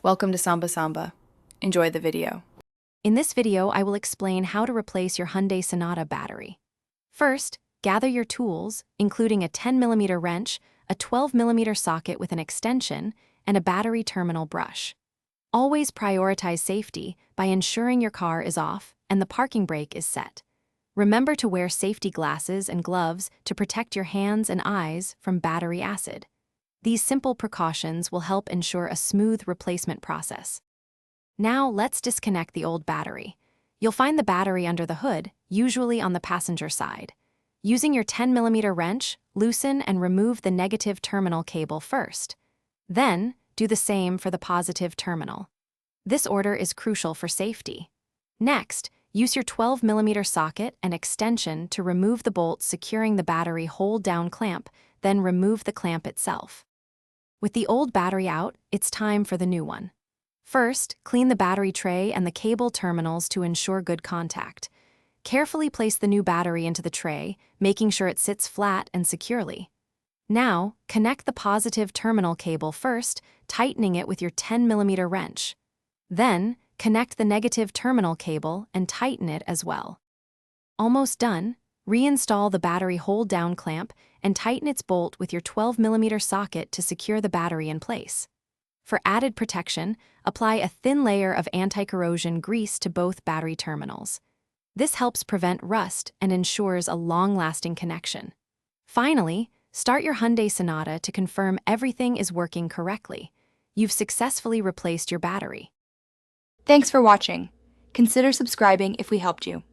Welcome to Samba Samba. Enjoy the video. In this video, I will explain how to replace your Hyundai Sonata battery. First, gather your tools, including a 10mm wrench, a 12mm socket with an extension, and a battery terminal brush. Always prioritize safety by ensuring your car is off and the parking brake is set. Remember to wear safety glasses and gloves to protect your hands and eyes from battery acid. These simple precautions will help ensure a smooth replacement process. Now let's disconnect the old battery. You'll find the battery under the hood, usually on the passenger side. Using your 10mm wrench, loosen and remove the negative terminal cable first. Then, do the same for the positive terminal. This order is crucial for safety. Next, use your 12mm socket and extension to remove the bolt securing the battery hold-down clamp, then remove the clamp itself. With the old battery out, it's time for the new one. First, clean the battery tray and the cable terminals to ensure good contact. Carefully place the new battery into the tray, making sure it sits flat and securely. Now, connect the positive terminal cable first, tightening it with your 10mm wrench. Then, connect the negative terminal cable and tighten it as well. Almost done, reinstall the battery hold-down clamp and tighten its bolt with your 12mm socket to secure the battery in place. For added protection, apply a thin layer of anti-corrosion grease to both battery terminals. This helps prevent rust and ensures a long-lasting connection. Finally, start your Hyundai Sonata to confirm everything is working correctly. You've successfully replaced your battery. Thanks for watching. Consider subscribing if we helped you.